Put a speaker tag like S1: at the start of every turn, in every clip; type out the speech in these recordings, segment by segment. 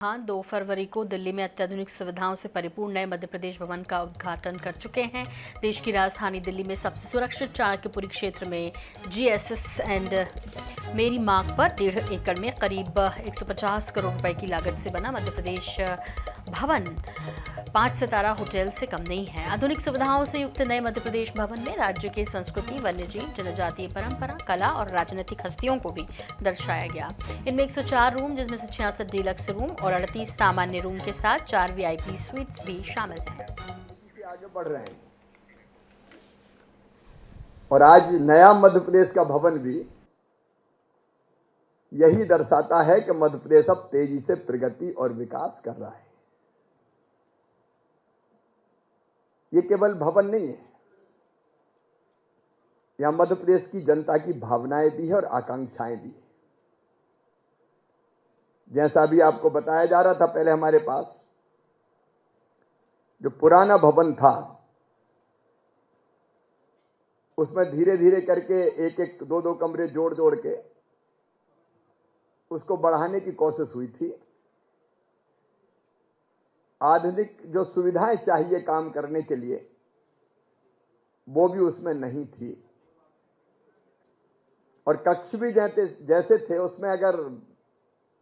S1: हाँ, 2 फरवरी को दिल्ली में अत्याधुनिक सुविधाओं से परिपूर्ण नए मध्य प्रदेश भवन का उद्घाटन कर चुके हैं। देश की राजधानी दिल्ली में सबसे सुरक्षित चाणक्यपुरी क्षेत्र में जीएसएस एंड मेरी मार्ग पर 1.5 एकड़ में करीब 150 करोड़ रुपए की लागत से बना मध्य प्रदेश भवन 5 सितारा होटल से कम नहीं है। आधुनिक सुविधाओं से युक्त नए मध्य प्रदेश भवन में राज्य की संस्कृति, वन्यजीव, जनजातीय परंपरा, कला और राजनीतिक हस्तियों को भी दर्शाया गया। इनमें 104 रूम, जिसमें से 66 डीलक्स रूम और 38 सामान्य रूम के साथ 4 वीआईपी स्वीट्स भी शामिल हैं।
S2: आगे बढ़ रहे हैं और आज नया मध्य प्रदेश का भवन भी यही दर्शाता है कि मध्य प्रदेश अब तेजी से प्रगति और विकास कर रहा है। ये केवल भवन नहीं है, यहां मध्य प्रदेश की जनता की भावनाएं भी है और आकांक्षाएं भी है। जैसा भी आपको बताया जा रहा था, पहले हमारे पास जो पुराना भवन था उसमें धीरे धीरे करके एक एक दो दो कमरे जोड़ जोड़ के उसको बढ़ाने की कोशिश हुई थी। आधुनिक जो सुविधाएं चाहिए काम करने के लिए वो भी उसमें नहीं थी और कक्ष भी जैसे थे उसमें अगर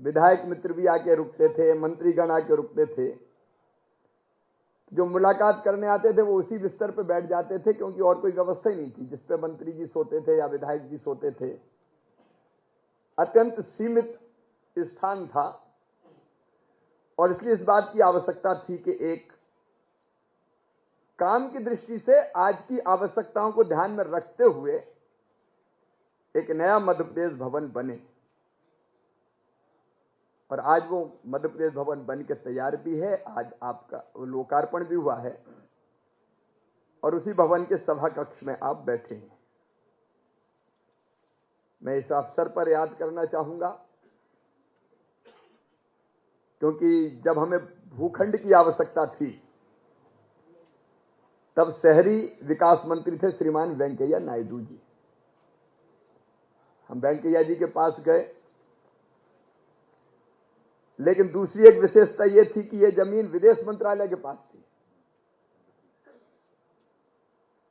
S2: विधायक मित्र भी आके रुकते थे, मंत्रीगण आके रुकते थे, जो मुलाकात करने आते थे वो उसी बिस्तर पे बैठ जाते थे, क्योंकि और कोई व्यवस्था ही नहीं थी जिस पे मंत्री जी सोते थे या विधायक जी सोते थे। अत्यंत सीमित स्थान था और इसलिए इस बात की आवश्यकता थी कि एक काम की दृष्टि से आज की आवश्यकताओं को ध्यान में रखते हुए एक नया मध्य प्रदेश भवन बने और आज वो मध्य प्रदेश भवन बन के तैयार भी है। आज आपका लोकार्पण भी हुआ है और उसी भवन के सभा कक्ष में आप बैठे हैं। मैं इस अवसर पर याद करना चाहूंगा क्योंकि जब हमें भूखंड की आवश्यकता थी तब शहरी विकास मंत्री थे श्रीमान वेंकैया नायडू जी। हम वेंकैया जी के पास गए, लेकिन दूसरी एक विशेषता यह थी कि यह जमीन विदेश मंत्रालय के पास थी।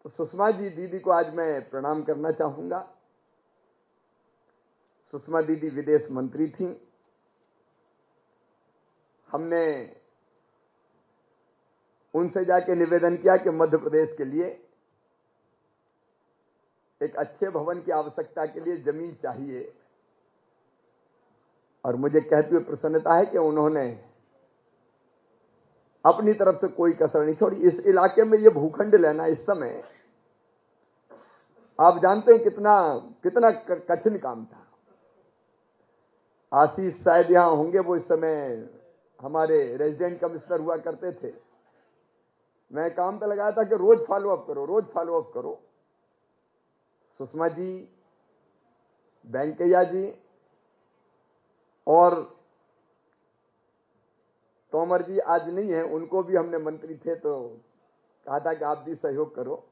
S2: तो सुषमा जी दीदी को आज मैं प्रणाम करना चाहूंगा। सुषमा दीदी विदेश मंत्री थी। हमने उनसे जाके निवेदन किया कि मध्य प्रदेश के लिए एक अच्छे भवन की आवश्यकता के लिए जमीन चाहिए और मुझे कहते हुए प्रसन्नता है कि उन्होंने अपनी तरफ से कोई कसर नहीं छोड़ी। इस इलाके में ये भूखंड लेना इस समय आप जानते हैं कितना कठिन काम था। आशीष शायद यहां होंगे, वो इस समय हमारे रेजिडेंट कमिश्नर हुआ करते थे। मैं काम पे लगाया था कि रोज फॉलो अप करो। सुषमा जी, वेंकैया जी और तोमर जी आज नहीं है, उनको भी हमने मंत्री थे तो कहा था कि आप भी सहयोग करो।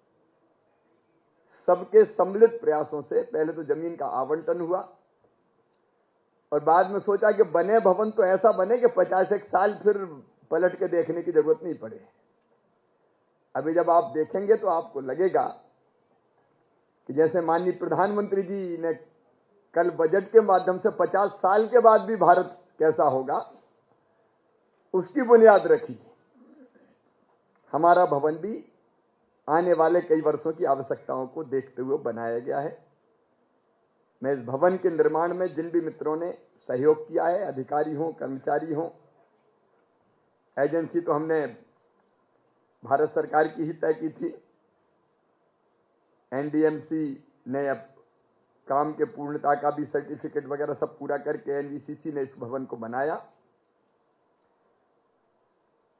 S2: सबके सम्मिलित प्रयासों से पहले तो जमीन का आवंटन हुआ और बाद में सोचा कि बने भवन तो ऐसा बने कि 50 साल फिर पलट के देखने की जरूरत नहीं पड़े। अभी जब आप देखेंगे तो आपको लगेगा कि जैसे माननीय प्रधानमंत्री जी ने कल बजट के माध्यम से 50 साल के बाद भी भारत कैसा होगा उसकी बुनियाद रखी। हमारा भवन भी आने वाले कई वर्षों की आवश्यकताओं को देखते हुए बनाया गया है। मैं इस भवन के निर्माण में जिन भी मित्रों ने सहयोग किया है, अधिकारी हों, कर्मचारी हों, एजेंसी तो हमने भारत सरकार की ही तय की थी। एनडीएमसी ने अब काम के पूर्णता का भी सर्टिफिकेट वगैरह सब पूरा करके एनवीसीसी ने इस भवन को बनाया।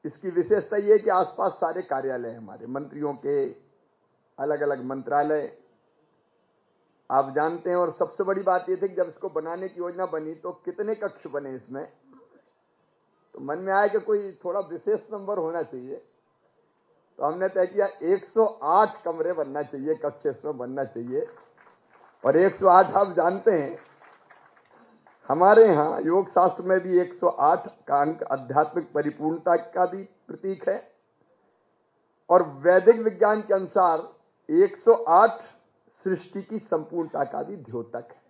S2: इसकी विशेषता यह है कि आसपास सारे कार्यालय हमारे मंत्रियों के, अलग अलग मंत्रालय आप जानते हैं। और सबसे बड़ी बात यह थी कि जब इसको बनाने की योजना बनी तो कितने कक्ष बने इसमें, तो मन में आया कि कोई थोड़ा विशेष नंबर होना चाहिए। तो हमने तय किया 108 कमरे बनना चाहिए, कक्ष इसमें बनना चाहिए। और 108 आप जानते हैं हमारे यहाँ योग शास्त्र में भी 108 का अंक आध्यात्मिक परिपूर्णता का भी प्रतीक है और वैदिक विज्ञान के अनुसार 108 सृष्टि की संपूर्णता का भी द्योतक है।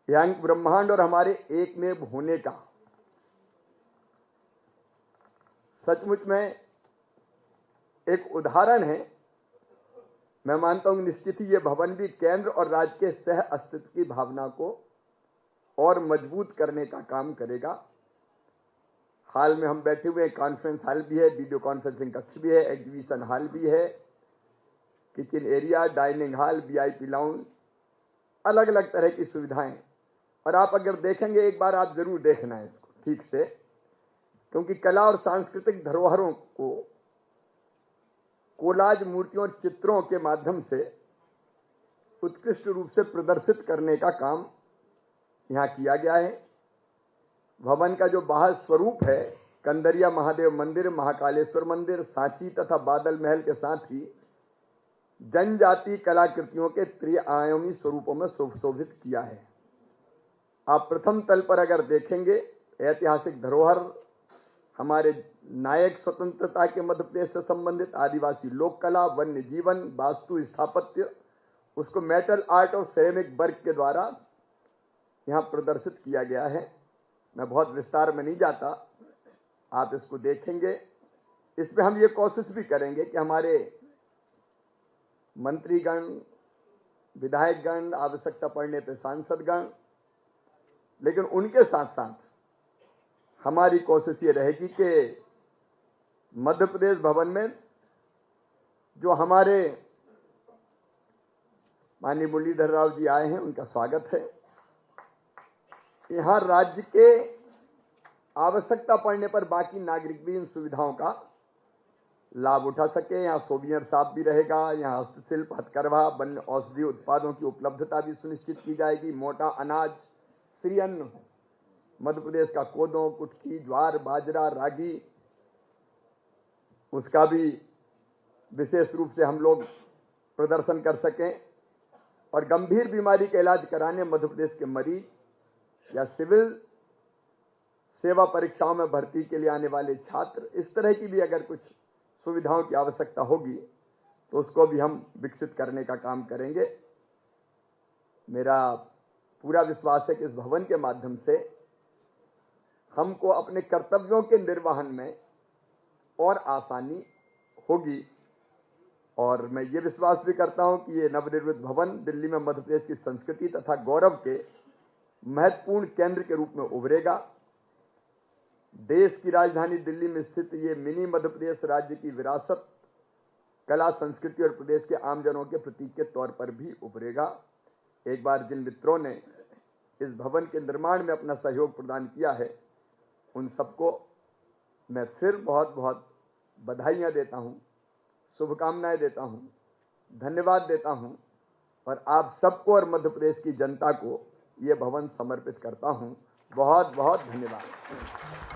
S2: यह अंक ब्रह्मांड और हमारे एकमेव होने का सचमुच में एक उदाहरण है। मैं मानता हूं निश्चित ही यह भवन भी केंद्र और राज्य के सह अस्तित्व की भावना को और मजबूत करने का काम करेगा। हाल में हम बैठे हुए कॉन्फ्रेंस हॉल भी है, वीडियो कॉन्फ्रेंसिंग कक्ष भी है, एग्जीबिशन हॉल भी है, kitchen area, dining hall, VIP lounge, अलग अलग तरह की सुविधाएं। और आप अगर देखेंगे, एक बार आप जरूर देखना है इसको ठीक से, क्योंकि कला और सांस्कृतिक धरोहरों को कोलाज मूर्तियों और चित्रों के माध्यम से उत्कृष्ट रूप से प्रदर्शित करने का काम यहां किया गया है। भवन का जो बाह्य स्वरूप है, कंदरिया महादेव मंदिर, महाकालेश्वर मंदिर, सांची तथा बादल महल के साथ ही जनजातीय कलाकृतियों के त्रिआयामी स्वरूपों में सुशोभित किया है। आप प्रथम तल पर अगर देखेंगे, ऐतिहासिक धरोहर, हमारे नायक स्वतंत्रता के मध्य प्रदेश से संबंधित आदिवासी लोक कला, वन्य जीवन, वास्तु स्थापत्य, उसको मेटल आर्ट और सेरेमिक वर्क के द्वारा यहां प्रदर्शित किया गया है। मैं बहुत विस्तार में नहीं जाता, आप इसको देखेंगे। इसमें हम ये कोशिश भी करेंगे कि हमारे मंत्रीगण, विधायकगण, आवश्यकता पड़ने पर सांसदगण, लेकिन उनके साथ साथ हमारी कोशिश ये रहेगी कि मध्य प्रदेश भवन में जो हमारे माननीय मुरलीधर राव जी आए हैं, उनका स्वागत है। यहां राज्य के आवश्यकता पड़ने पर बाकी नागरिक भी इन सुविधाओं का लाभ उठा सके। यहाँ सोविनियर शॉप भी रहेगा, यहाँ हस्तशिल्प, हथकरघा, वन्य औषधि उत्पादों की उपलब्धता भी सुनिश्चित की जाएगी। मोटा अनाज, श्री अन्न, मध्य प्रदेश का कोदो, कुटकी, ज्वार, बाजरा, रागी, उसका भी विशेष रूप से हम लोग प्रदर्शन कर सकें। और गंभीर बीमारी का इलाज कराने मध्य प्रदेश के मरीज या सिविल सेवा परीक्षाओं में भर्ती के लिए आने वाले छात्र, इस तरह की भी अगर कुछ सुविधाओं की आवश्यकता होगी तो उसको भी हम विकसित करने का काम करेंगे। मेरा पूरा विश्वास है कि इस भवन के माध्यम से हमको अपने कर्तव्यों के निर्वहन में और आसानी होगी। और मैं ये विश्वास भी करता हूं कि ये नवनिर्मित भवन दिल्ली में मध्य प्रदेश की संस्कृति तथा गौरव के महत्वपूर्ण केंद्र के रूप में उभरेगा। देश की राजधानी दिल्ली में स्थित ये मिनी मध्य प्रदेश राज्य की विरासत, कला, संस्कृति और प्रदेश के आमजनों के प्रतीक के तौर पर भी उभरेगा। एक बार जिन मित्रों ने इस भवन के निर्माण में अपना सहयोग प्रदान किया है, उन सबको मैं फिर बहुत बहुत बधाइयां देता हूं, शुभकामनाएं देता हूं, धन्यवाद देता हूं और आप सबको और मध्य प्रदेश की जनता को ये भवन समर्पित करता हूं। बहुत बहुत धन्यवाद।